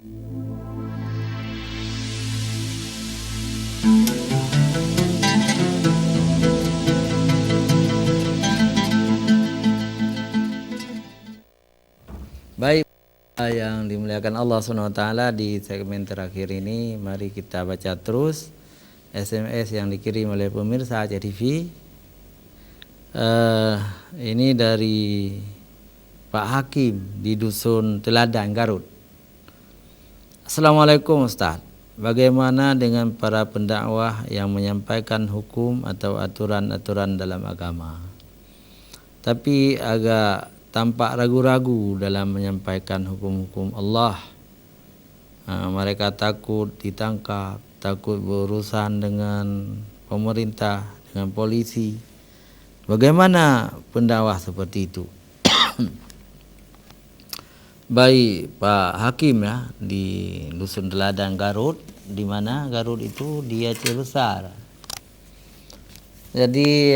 Baik, yang dimuliakan Allah SWT, di segmen terakhir ini mari kita baca terus SMS yang dikirim oleh pemirsa Aceh TV. Ini dari Pak Hakim di Dusun Teladan, Garut. Assalamualaikum Ustaz. Bagaimana dengan para pendakwah yang menyampaikan hukum atau aturan-aturan dalam agama, tapi agak tampak ragu-ragu dalam menyampaikan hukum-hukum Allah? Mereka takut ditangkap, takut berurusan dengan pemerintah, dengan polisi. Bagaimana pendakwah seperti itu? Baik Pak Hakim ya, di Dusun Teladan Garut, di mana Garut itu di Aceh Besar. Jadi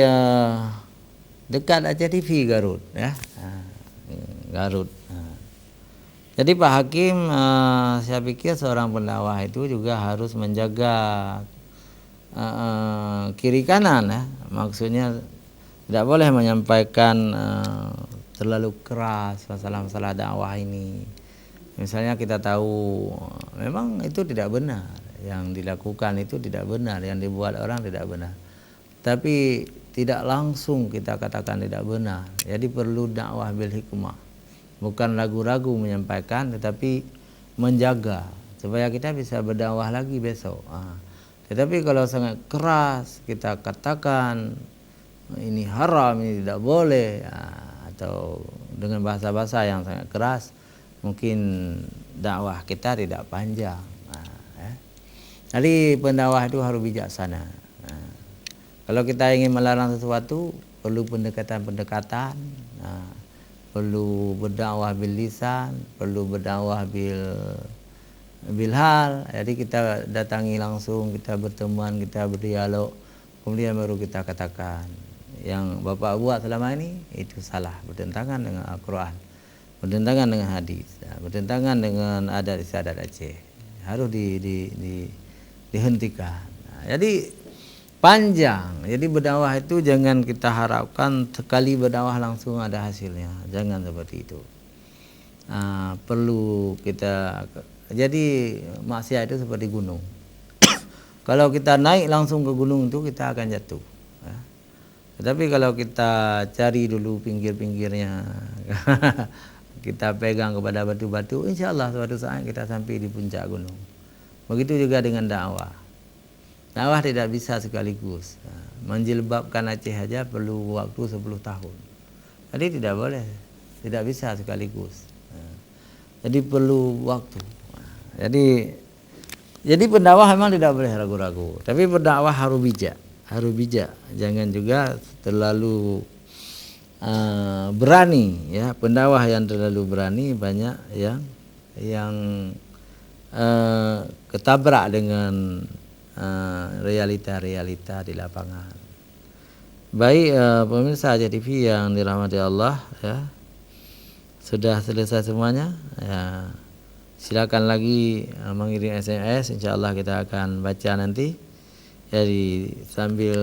dekat Aceh TV Garut ya. Garut. Jadi Pak Hakim, saya pikir seorang pendakwah itu juga harus menjaga kiri kanan ya. Maksudnya tidak boleh menyampaikan terlalu keras masalah-masalah dakwah ini. Misalnya kita tahu memang itu tidak benar, yang dilakukan itu tidak benar, yang dibuat orang tidak benar, tapi tidak langsung kita katakan tidak benar. Jadi perlu dakwah bil hikmah, bukan ragu-ragu menyampaikan, tetapi menjaga supaya kita bisa berdakwah lagi besok. Tetapi kalau sangat keras kita katakan ini haram, ini tidak boleh, atau dengan bahasa-bahasa yang sangat keras, mungkin dakwah kita tidak panjang. Jadi pendakwah itu harus bijaksana. Kalau kita ingin melarang sesuatu, perlu pendekatan-pendekatan, perlu berdakwah bil lisan, perlu berdakwah bil hal. Jadi kita datangi langsung, kita berteman, kita berdialog, kemudian baru kita katakan yang Bapak buat selama ini itu salah, bertentangan dengan Al-Quran, bertentangan dengan hadis, bertentangan dengan adat istiadat Aceh, harus dihentikan. Jadi panjang. Jadi berdakwah itu jangan kita harapkan sekali berdakwah langsung ada hasilnya, jangan seperti itu. Perlu kita, jadi maksiat itu seperti gunung. Kalau kita naik langsung ke gunung itu kita akan jatuh. Tetapi kalau kita cari dulu pinggir-pinggirnya, kita pegang kepada batu-batu, insya Allah suatu saat kita sampai di puncak gunung. Begitu juga dengan dakwah. Dakwah tidak bisa sekaligus. Menjilbabkan Aceh saja perlu waktu 10 tahun. Jadi tidak boleh, tidak bisa sekaligus. Jadi perlu waktu. Jadi pendakwah memang tidak boleh ragu-ragu, tapi berdakwah harus bijak. Jangan juga terlalu berani ya. Pendakwah yang terlalu berani banyak yang ketabrak dengan realita-realita di lapangan. Baik pemirsa Aceh TV yang dirahmati Allah ya, sudah selesai semuanya ya. Silakan lagi mengirim SMS, insyaallah kita akan baca nanti. Jadi sambil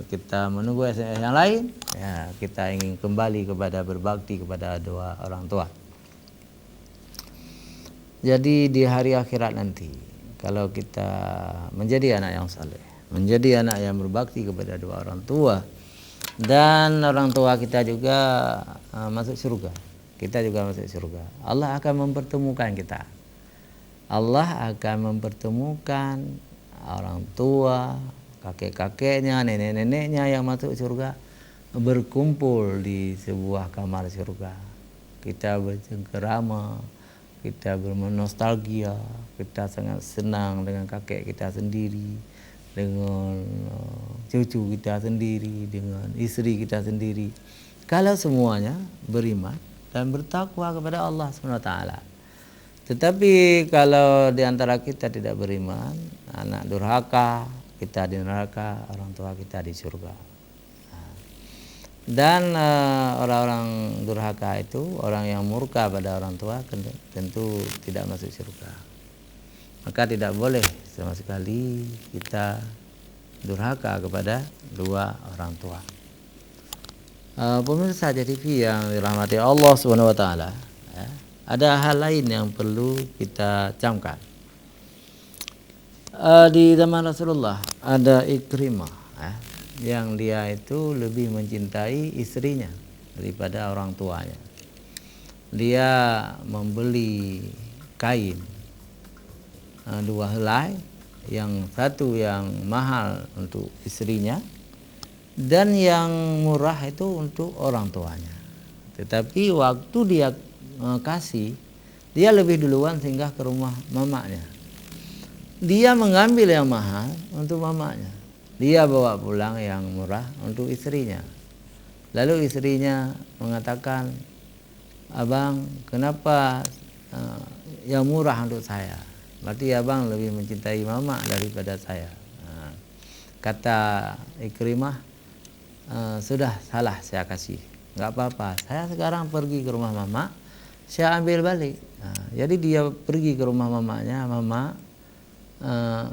kita menunggu SMS yang lain ya, kita ingin kembali kepada berbakti kepada dua orang tua. Jadi di hari akhirat nanti, kalau kita menjadi anak yang saleh, menjadi anak yang berbakti kepada dua orang tua, dan orang tua kita juga masuk surga, kita juga masuk surga, Allah akan mempertemukan kita. Allah akan mempertemukan orang tua, kakek-kakeknya, nenek-neneknya yang masuk surga, berkumpul di sebuah kamar surga. Kita bercengkerama, kita bernostalgia, kita sangat senang dengan kakek kita sendiri, dengan cucu kita sendiri, dengan istri kita sendiri. Kalau semuanya beriman dan bertakwa kepada Allah SWT. Tetapi kalau di antara kita tidak beriman, anak durhaka, kita di neraka, orang tua kita di surga. Dan orang-orang durhaka itu, orang yang murka pada orang tua, tentu tidak masuk surga. maka tidak boleh sama sekali kita durhaka kepada dua orang tua. Pemirsa JTV yang dirahmati Allah Subhanahu wa taala, ya, ada hal lain yang perlu kita camkan. Di zaman Rasulullah ada Ikrimah, ya, yang dia itu lebih mencintai istrinya daripada orang tuanya. Dia membeli kain dua helai, yang satu yang mahal untuk istrinya dan yang murah itu untuk orang tuanya. Tetapi waktu dia kasih, dia lebih duluan singgah ke rumah mamanya. Dia mengambil yang mahal untuk mamanya, dia bawa pulang yang murah untuk istrinya. Lalu istrinya mengatakan, "Abang, kenapa yang murah untuk saya? Berarti abang lebih mencintai mama daripada saya." Kata Ikrimah, "Sudah salah saya kasih, nggak apa-apa. Saya sekarang pergi ke rumah mama, saya ambil balik." Jadi dia pergi ke rumah mamanya, "Mama,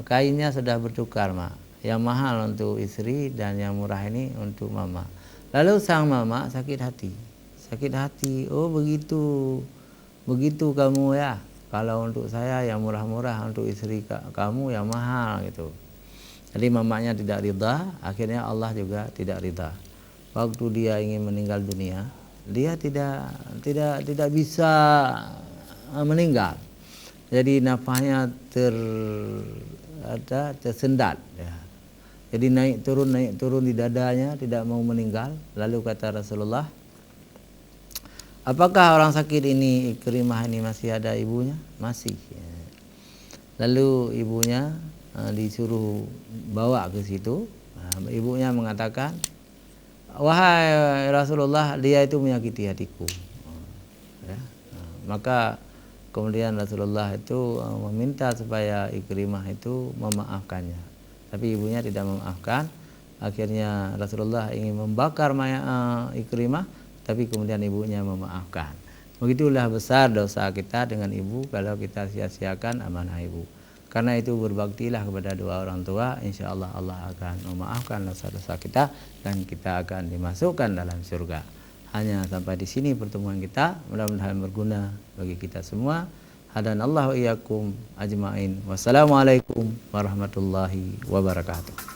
kainnya sudah bertukar, Mak. Yang mahal untuk istri dan yang murah ini untuk mama." Lalu sang mama sakit hati. "Oh begitu kamu ya. Kalau untuk saya yang murah-murah, untuk istri kamu yang mahal," gitu. Jadi mamanya tidak ridha, akhirnya Allah juga tidak ridha. Waktu dia ingin meninggal dunia, dia tidak bisa meninggal. Jadi nafasnya tersendat, ya. Jadi naik turun di dadanya, tidak mau meninggal. Lalu kata Rasulullah, "Apakah orang sakit ini, Ikrimah ini, masih ada ibunya?" "Masih." Lalu ibunya disuruh bawa ke situ. Ibunya mengatakan, "Wahai Rasulullah, dia itu menyakiti hatiku." Ya. Maka kemudian Rasulullah itu meminta supaya Ikrimah itu memaafkannya, tapi ibunya tidak memaafkan. Akhirnya Rasulullah ingin membakar mayat Ikrimah, tapi kemudian ibunya memaafkan. Begitulah besar dosa kita dengan ibu kalau kita sia-siakan amanah ibu. Karena itu berbaktilah kepada dua orang tua, insya Allah Allah akan memaafkan dosa-dosa kita dan kita akan dimasukkan dalam surga. Hanya sampai di sini pertemuan kita, mudah-mudahan berguna bagi kita semua. Hadanallahu iyyakum ajmain. Wassalamualaikum warahmatullahi wabarakatuh.